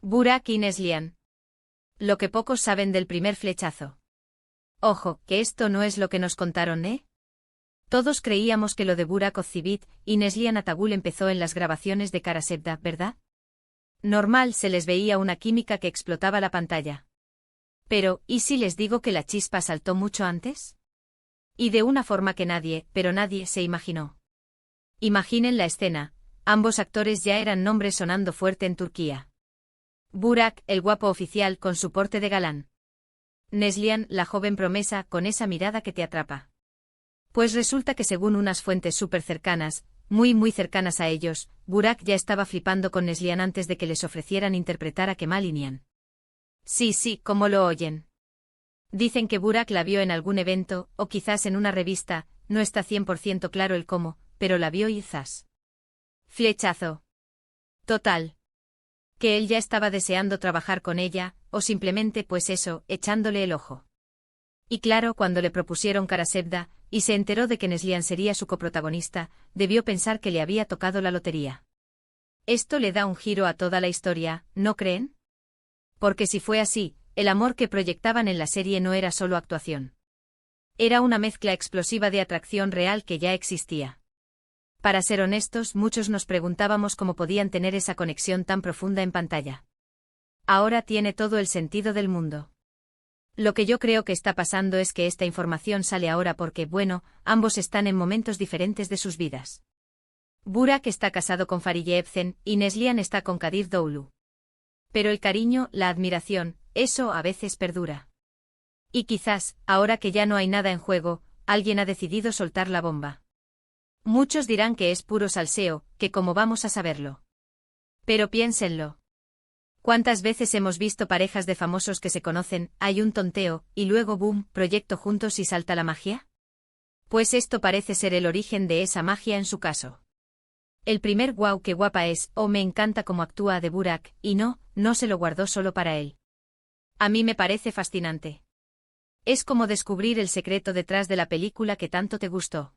Burak y Neslihan. Lo que pocos saben del primer flechazo. Ojo, que esto no es lo que nos contaron, ¿eh? Todos creíamos que lo de Burak Ozcivit y Neslihan Atagul empezó en las grabaciones de Kara Sevda, ¿verdad? Normal, se les veía una química que explotaba la pantalla. Pero, ¿y si les digo que la chispa saltó mucho antes? Y de una forma que nadie, pero nadie se imaginó. Imaginen la escena, ambos actores ya eran nombres sonando fuerte en Turquía. Burak, el guapo oficial con su porte de galán. Neslihan, la joven promesa con esa mirada que te atrapa. Pues resulta que según unas fuentes súper cercanas, muy cercanas a ellos, Burak ya estaba flipando con Neslihan antes de que les ofrecieran interpretar a Kemal Inian. Sí, como lo oyen. Dicen que Burak la vio en algún evento, o quizás en una revista, no está 100% claro el cómo, pero la vio y ¡zas! Flechazo. Total. Que él ya estaba deseando trabajar con ella, o simplemente pues eso, echándole el ojo. Y claro, cuando le propusieron Kara Sevda, y se enteró de que Neslihan sería su coprotagonista, debió pensar que le había tocado la lotería. Esto le da un giro a toda la historia, ¿no creen? Porque si fue así, el amor que proyectaban en la serie no era solo actuación. Era una mezcla explosiva de atracción real que ya existía. Para ser honestos, muchos nos preguntábamos cómo podían tener esa conexión tan profunda en pantalla. Ahora tiene todo el sentido del mundo. Lo que yo creo que está pasando es que esta información sale ahora porque, bueno, ambos están en momentos diferentes de sus vidas. Burak está casado con Fariye Evcen y Neslihan está con Kadir Doğulu. Pero el cariño, la admiración, eso a veces perdura. Y quizás, ahora que ya no hay nada en juego, alguien ha decidido soltar la bomba. Muchos dirán que es puro salseo, que cómo vamos a saberlo. Pero piénsenlo. ¿Cuántas veces hemos visto parejas de famosos que se conocen, hay un tonteo, y luego boom, proyecto juntos y salta la magia? Pues esto parece ser el origen de esa magia en su caso. El primer guau qué guapa es, o me encanta cómo actúa de Burak, y no se lo guardó solo para él. A mí me parece fascinante. Es como descubrir el secreto detrás de la película que tanto te gustó.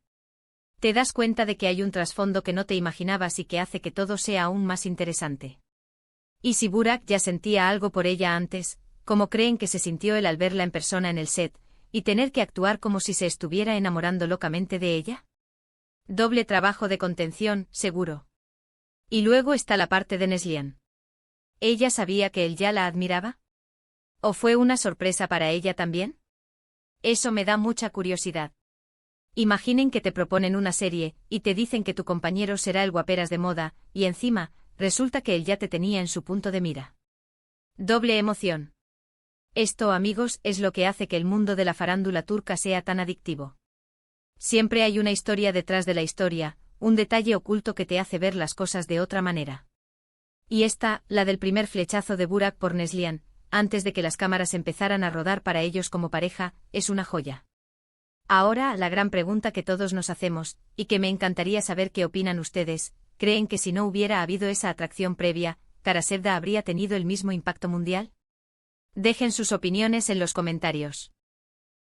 Te das cuenta de que hay un trasfondo que no te imaginabas y que hace que todo sea aún más interesante. Y si Burak ya sentía algo por ella antes, ¿cómo creen que se sintió él al verla en persona en el set, y tener que actuar como si se estuviera enamorando locamente de ella? Doble trabajo de contención, seguro. Y luego está la parte de Neslihan. ¿Ella sabía que él ya la admiraba? ¿O fue una sorpresa para ella también? Eso me da mucha curiosidad. Imaginen que te proponen una serie, y te dicen que tu compañero será el guaperas de moda, y encima, resulta que él ya te tenía en su punto de mira. Doble emoción. Esto, amigos, es lo que hace que el mundo de la farándula turca sea tan adictivo. Siempre hay una historia detrás de la historia, un detalle oculto que te hace ver las cosas de otra manera. Y esta, la del primer flechazo de Burak por Neslihan, antes de que las cámaras empezaran a rodar para ellos como pareja, es una joya. Ahora, la gran pregunta que todos nos hacemos, y que me encantaría saber qué opinan ustedes, ¿creen que si no hubiera habido esa atracción previa, Kara Sevda habría tenido el mismo impacto mundial? Dejen sus opiniones en los comentarios.